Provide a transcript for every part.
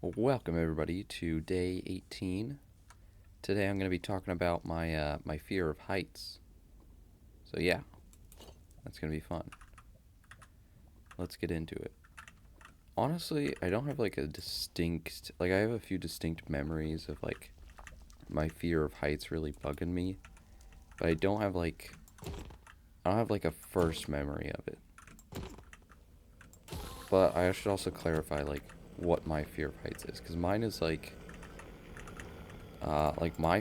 Welcome everybody to day 18. Today I'm going to be talking about my fear of heights. So yeah, that's going to be fun. Let's get into it. Honestly, I don't have I have a few distinct memories of my fear of heights really bugging me, but I don't have like a first memory of it. But I should also clarify what my fear of heights is, cuz mine is my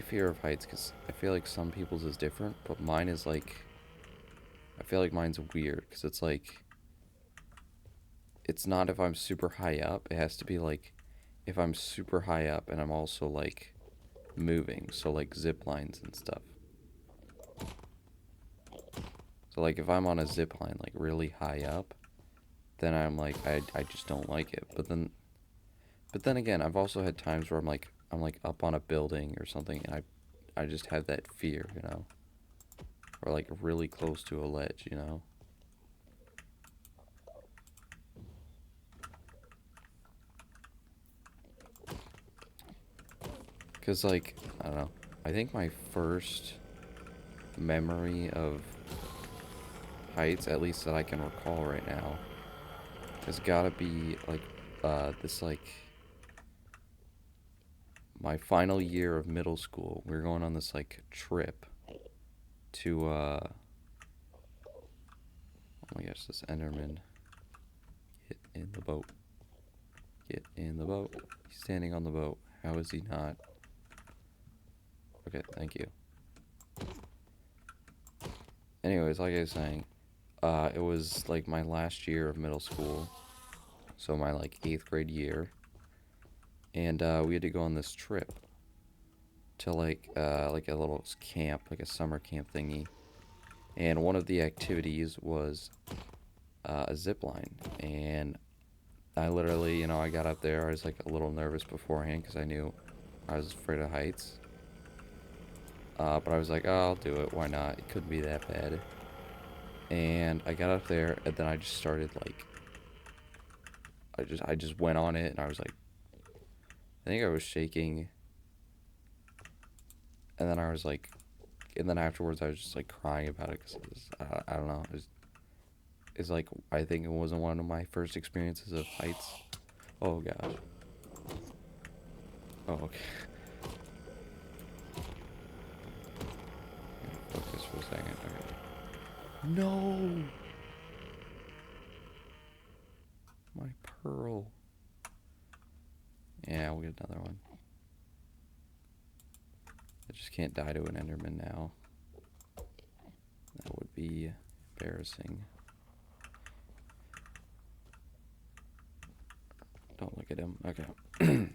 fear of heights, cuz I feel like some people's is different, but mine is I feel like mine's weird because it's not if I'm super high up. It has to be like if I'm super high up and I'm also moving, so like zip lines and stuff. So like if I'm on a zip line like really high up, then I just don't like it. But then again, I've also had times where I'm like up on a building or something and I just have that fear. Or like really close to a ledge. Cuz I don't know. I think my first memory of heights, at least that I can recall right now, has gotta be this my final year of middle school. We were going on this trip to oh my gosh, this Enderman. Get in the boat. Get in the boat. He's standing on the boat. How is he not? Okay, thank you. Anyways, like I was saying, it was like my last year of middle school, so my eighth grade year, and we had to go on this trip to like a little camp, like a summer camp thingy. And one of the activities was a zip line. And I literally, I got up there. I was like a little nervous beforehand because I knew I was afraid of heights. But I was like, oh, I'll do it. Why not? It couldn't be that bad. And I got up there, and then I just started I just went on it, and I was like, I think I was shaking, and then and then afterwards I was just like crying about it because I don't know. It's like I think it wasn't one of my first experiences of heights. Oh gosh. Oh, okay. Focus for a second. Okay. No, my pearl. Yeah, we'll get another one. I just can't die to an Enderman now. That would be embarrassing. Don't look at him. Okay.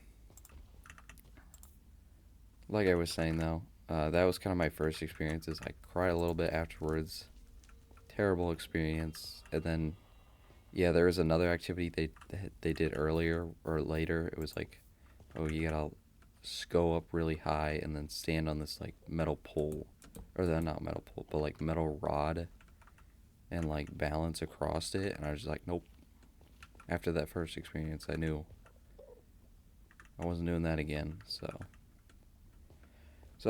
Like I was saying though, that was kind of my first experiences. I cried a little bit afterwards. Terrible experience. And then yeah, there was another activity they did earlier or later. It was like, oh, you gotta go up really high and then stand on this metal pole, or then not metal pole, but like metal rod, and balance across it. And I was just like, nope. After that first experience, I knew I wasn't doing that again. So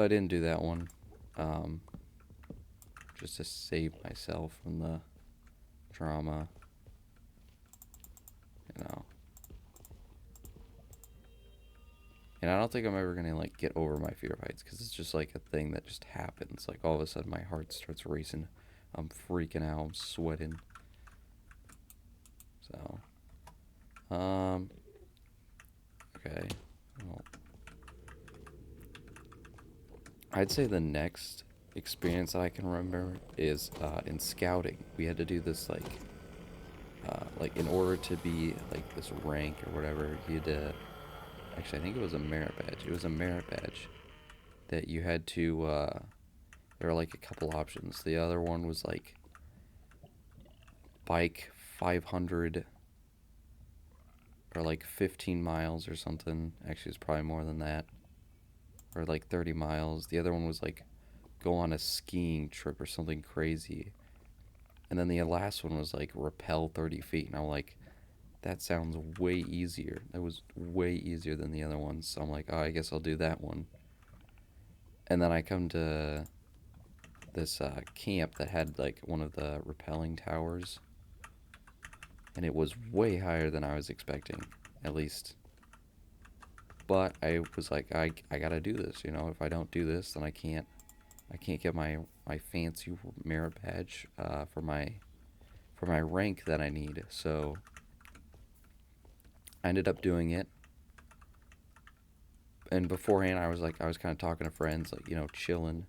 I didn't do that one, um, just to save myself from the trauma. You know. And I don't think I'm ever gonna get over my fear of heights because it's just like a thing that just happens. Like all of a sudden my heart starts racing. I'm freaking out. I'm sweating. So, um, okay. Well, I'd say the next experience I can remember is in scouting. We had to do this in order to be like this rank or whatever. You had to actually I think it was a merit badge. It was a merit badge that you had to. There were like a couple options. The other one was bike 500 or 15 miles or something. Actually, it's probably more than that. Or 30 miles. The other one was go on a skiing trip or something crazy. And then the last one was rappel 30 feet. And I'm like, that sounds way easier. That was way easier than the other ones. So I'm like, oh, I guess I'll do that one. And then I come to this camp that had like one of the rappelling towers, and it was way higher than I was expecting, at least. But I was like, I gotta do this. You know, if I don't do this, then I can't get my fancy merit badge for my rank that I need. So I ended up doing it. And beforehand, I was kind of talking to friends, like, you know, chilling,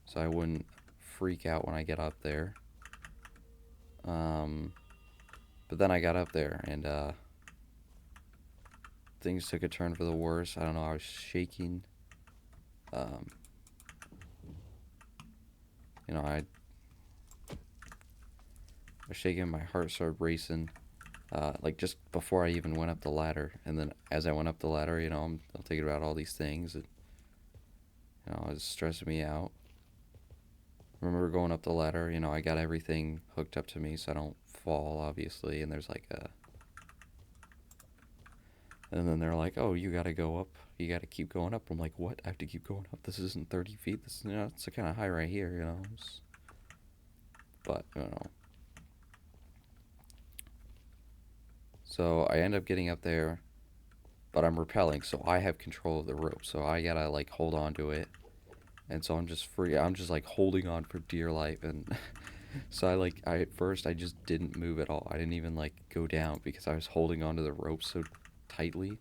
so I wouldn't freak out when I get up there. Um, but then I got up there, and things took a turn for the worse. I don't know. I was shaking. Um, you know, I was shaking. My heart started racing. Like just before I even went up the ladder, and then as I went up the ladder, you know, I'm thinking about all these things. That, you know, it was stressing me out. I remember going up the ladder. You know, I got everything hooked up to me so I don't fall, obviously. And there's like a, and then they're like, "Oh, you gotta go up. You gotta keep going up." I'm like, "What? I have to keep going up? This isn't 30 feet. This, you know, it's kind of high right here, you know." But you know, so I end up getting up there, but I'm rappelling, so I have control of the rope. So I gotta like hold on to it, and so I'm just free. I'm just like holding on for dear life, and so I at first I just didn't move at all. I didn't even like go down because I was holding onto the rope so tightly.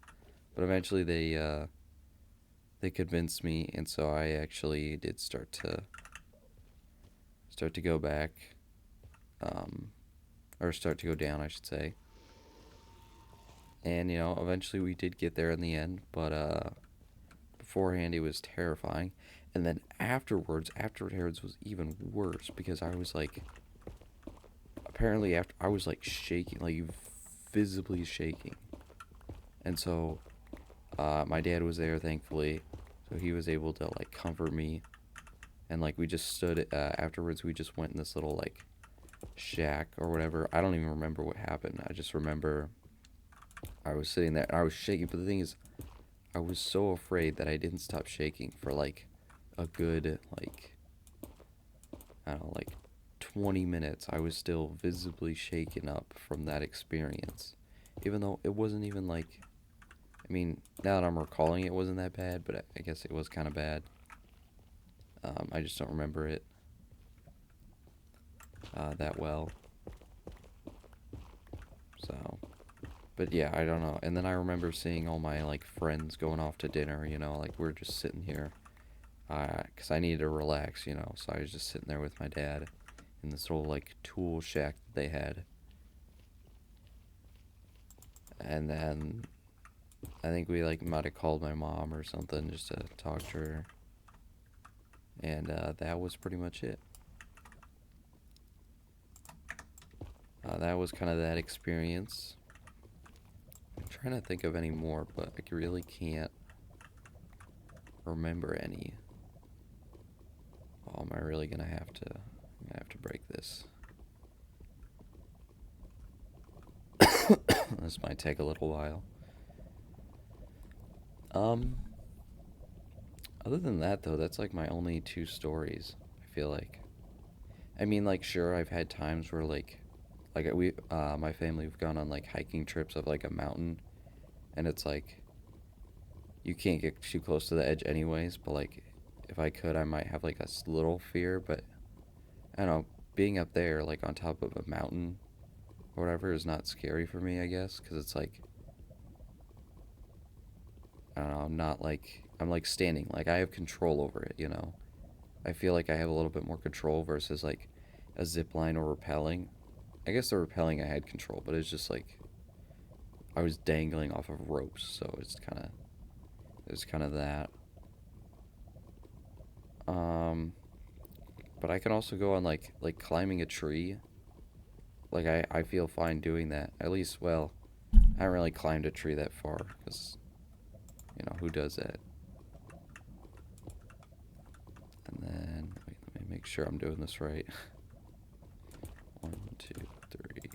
But eventually they convinced me, and so I actually did start to go back, um, or start to go down, I should say. And you know, eventually we did get there in the end, but beforehand it was terrifying, and then afterwards was even worse because I was like, apparently after I was like shaking, like visibly shaking, and so my dad was there, thankfully, so he was able to like comfort me, and like we just stood afterwards. We just went in this little like shack or whatever. I don't even remember what happened. I just remember I was sitting there and I was shaking. But the thing is, I was so afraid that I didn't stop shaking for like a good like, I don't know, like 20 minutes. I was still visibly shaken up from that experience, even though it wasn't even like, I mean, now that I'm recalling it, wasn't that bad, but I guess it was kind of bad. I just don't remember it that well. So, but yeah, I don't know. And then I remember seeing all my like friends going off to dinner. You know, like we're just sitting here, cause I needed to relax. You know, so I was just sitting there with my dad in this little like tool shack that they had. And then I think we like might have called my mom or something just to talk to her. And that was pretty much it. That was kind of that experience. I'm trying to think of any more, but I really can't remember any. Oh, am I really gonna have to? I'm gonna have to break this. This might take a little while. Um, Other than that, though, that's like my only two stories. I feel like. I mean, like, sure, I've had times where my family, we've gone on like hiking trips of like a mountain, and it's like you can't get too close to the edge anyways. But like, if I could, I might have like a little fear. But I don't know, being up there, like on top of a mountain or whatever, is not scary for me. I guess because it's like, I don't know, I'm not like I'm like standing, like I have control over it. You know, I feel like I have a little bit more control versus like a zip line or rappelling. I guess the rappelling I had control, but it's just like I was dangling off of ropes, so it's kind of that. Um, but I can also go on like climbing a tree. Like I feel fine doing that. At least, well, I haven't really climbed a tree that far because you know who does that. And then wait, let me make sure I'm doing this right. One, two, three.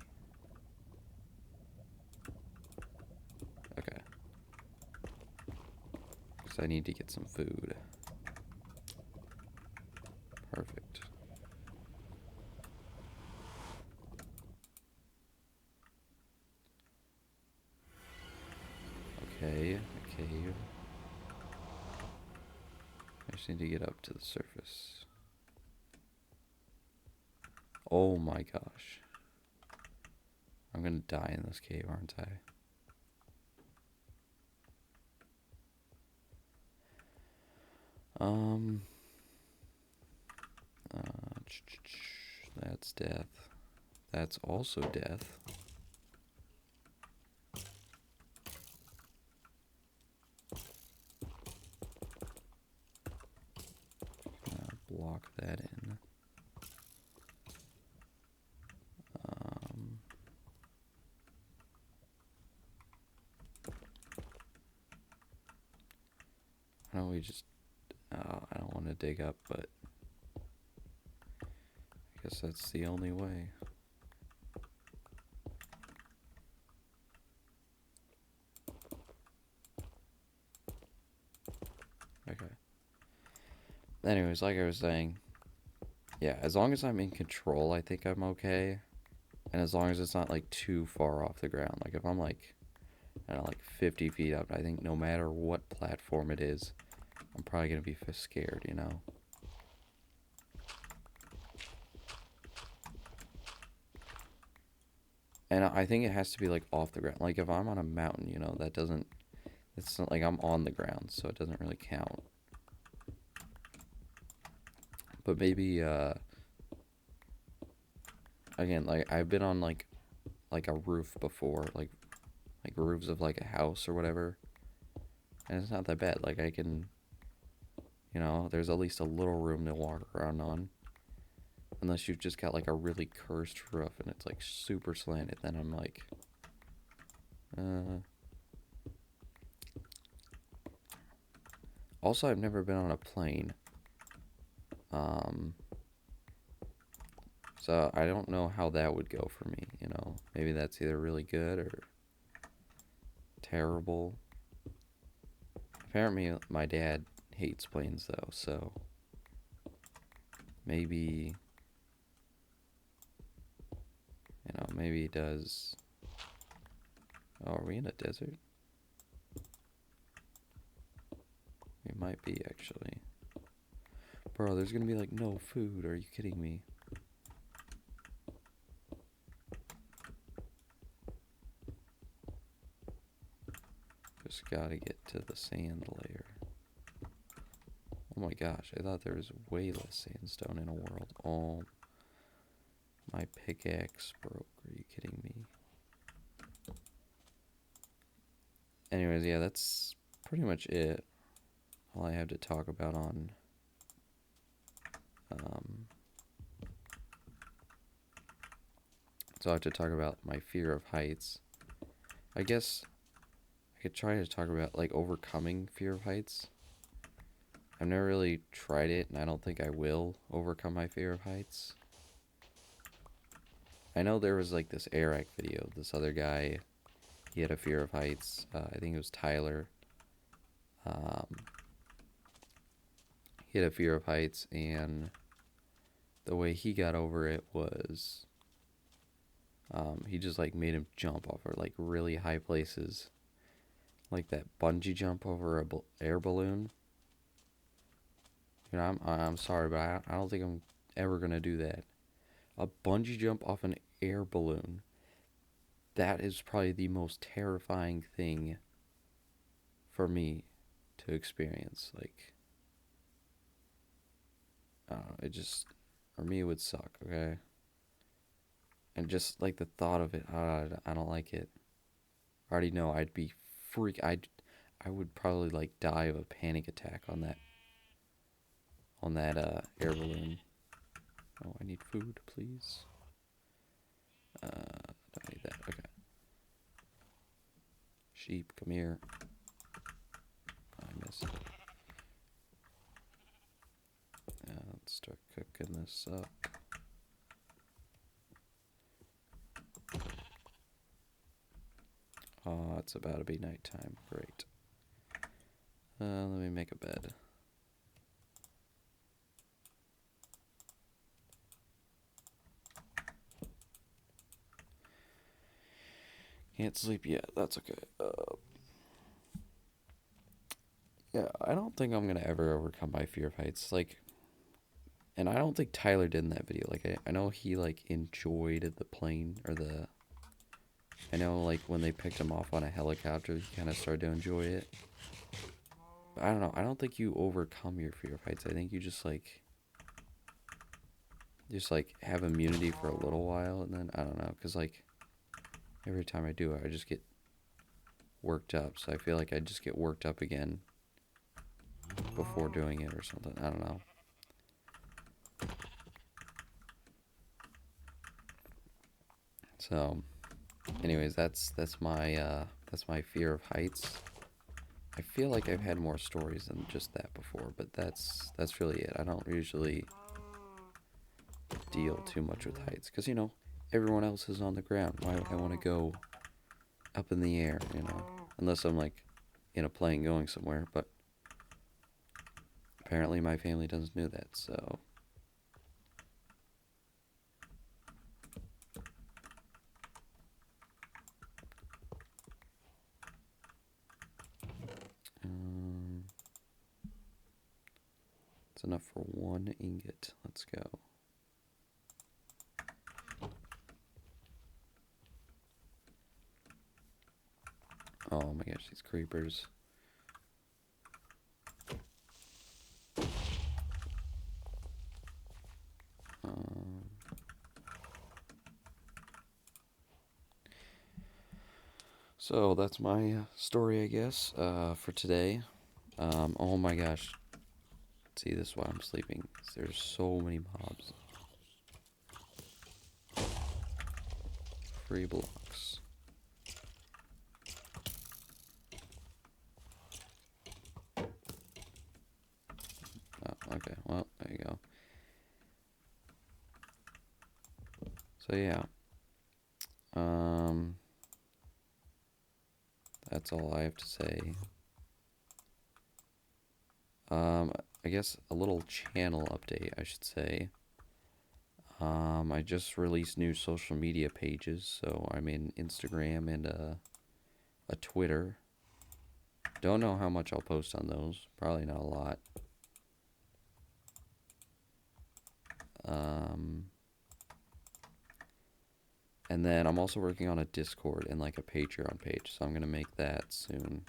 Because I need to get some food. Perfect. Okay, a cave. I just need to get up to the surface. Oh my gosh. I'm gonna die in this cave, aren't I? That's death. That's also death. Block that in. Why don't we just... I don't want to dig up, but... I guess that's the only way. Okay. Anyways, like I was saying, yeah, as long as I'm in control, I think I'm okay. And as long as it's not, like, too far off the ground. Like, if I'm, like, I don't know, like 50 feet up, I think no matter what platform it is, I'm probably going to be scared, you know? And I think it has to be, like, off the ground. Like, if I'm on a mountain, you know, that doesn't... It's not like I'm on the ground, so it doesn't really count. But maybe, again, like, I've been on, like a roof before, like roofs of, like, a house or whatever. And it's not that bad. Like, I can, you know, there's at least a little room to walk around on. Unless you've just got, like, a really cursed roof and it's, like, super slanted. Then I'm like, Also, I've never been on a plane. So I don't know how that would go for me, you know. Maybe that's either really good or terrible. Apparently, my dad hates planes, though, so maybe, you know, maybe he does. Oh, are we in a desert? We might be, actually. Bro, there's gonna be, like, no food. Are you kidding me? Just gotta get to the sand layer. Oh my gosh, I thought there was way less sandstone in a world. Oh, my pickaxe broke. Are you kidding me? Anyways, yeah, that's pretty much it. All I have to talk about on so I have to talk about my fear of heights. I guess I could try to talk about, like, overcoming fear of heights. I've never really tried it, and I don't think I will overcome my fear of heights. I know there was, like, this Eric video. This other guy, he had a fear of heights. I think it was Tyler. He had a fear of heights, and the way he got over it was he just, like, made him jump off of, like, really high places. Like that bungee jump over a air balloon. You know, I'm sorry, but I don't think I'm ever gonna do that. A bungee jump off an air balloon. That is probably the most terrifying thing for me to experience. Like, I don't know, it just, for me, it would suck, okay? And just, like, the thought of it, I don't like it. I already know I'd be I would probably, like, die of a panic attack on that air balloon. Oh, I need food, please. Don't need that. Okay. Sheep, come here. I missed it. Let's start cooking this up. Oh, it's about to be nighttime. Great. Let me make a bed. Can't sleep yet. That's okay. Yeah, I don't think I'm gonna ever overcome my fear of heights. Like, and I don't think Tyler did in that video. Like, I know he like enjoyed the plane or the. I know like when they picked him off on a helicopter, he kind of started to enjoy it. But I don't know. I don't think you overcome your fear of heights. I think you just like have immunity for a little while, and then I don't know, cause like every time I do it, I just get worked up. So I feel like I just get worked up again before doing it or something. I don't know. So, anyways, that's my fear of heights. I feel like I've had more stories than just that before, but that's really it. I don't usually deal too much with heights because everyone else is on the ground. Why would I want to go up in the air? Unless I'm like in a plane going somewhere. But apparently my family doesn't do that. So um, it's enough for one ingot. Let's go. Oh my gosh, these creepers. Um, so that's my story, I guess, for today. Oh my gosh. See, this is why I'm sleeping. There's so many mobs. Free blocks. Oh, okay. Well, there you go. So yeah. Um, that's all I have to say. I guess a little channel update, I should say. I just released new social media pages, so I'm in Instagram and a Twitter. Don't know how much I'll post on those. Probably not a lot. Um, and then I'm also working on a Discord and like a Patreon page, so I'm gonna make that soon.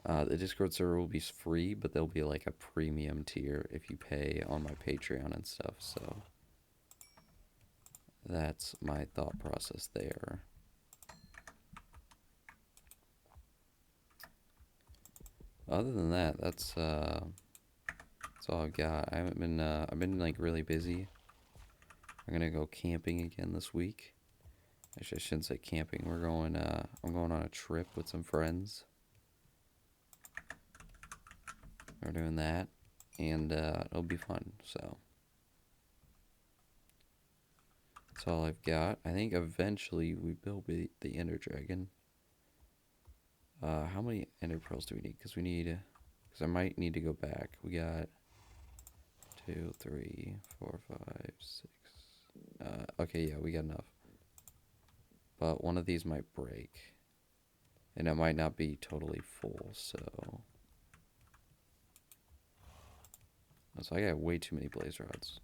The Discord server will be free, but there'll be like a premium tier if you pay on my Patreon and stuff. So that's my thought process there. Other than that, that's all I've got. I've been like really busy. I'm gonna go camping again this week. Actually, I shouldn't say camping. I'm going on a trip with some friends. We're doing that, and it'll be fun. So that's all I've got. I think eventually we build the Ender Dragon. How many Ender Pearls do we need? Because I might need to go back. We got 2, 3, 4, 5, 6. Okay, yeah, we got enough. But one of these might break, and it might not be totally full. So I got way too many blaze rods.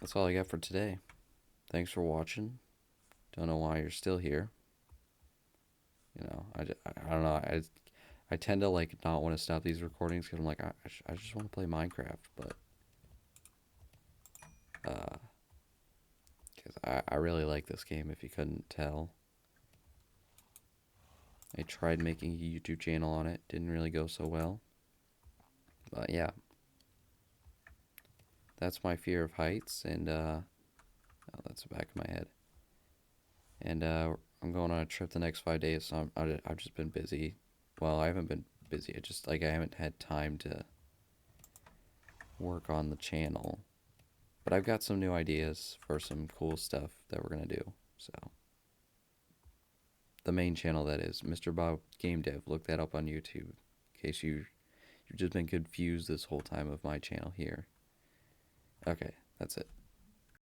That's all I got for today. Thanks for watching. Don't know why you're still here. I don't know. I tend to like not want to stop these recordings because I'm like I just want to play Minecraft, but because I really like this game. If you couldn't tell, I tried making a YouTube channel on it. Didn't really go so well, but yeah, that's my fear of heights, and oh, that's the back of my head. And I'm going on a trip the next 5 days, so I've just been busy. Well, I haven't been busy. I just like I haven't had time to work on the channel. But I've got some new ideas for some cool stuff that we're gonna do. So The main channel, that is. Mr. Bob Game Dev. Look that up on YouTube. In case you've just been confused this whole time of my channel here. Okay, that's it.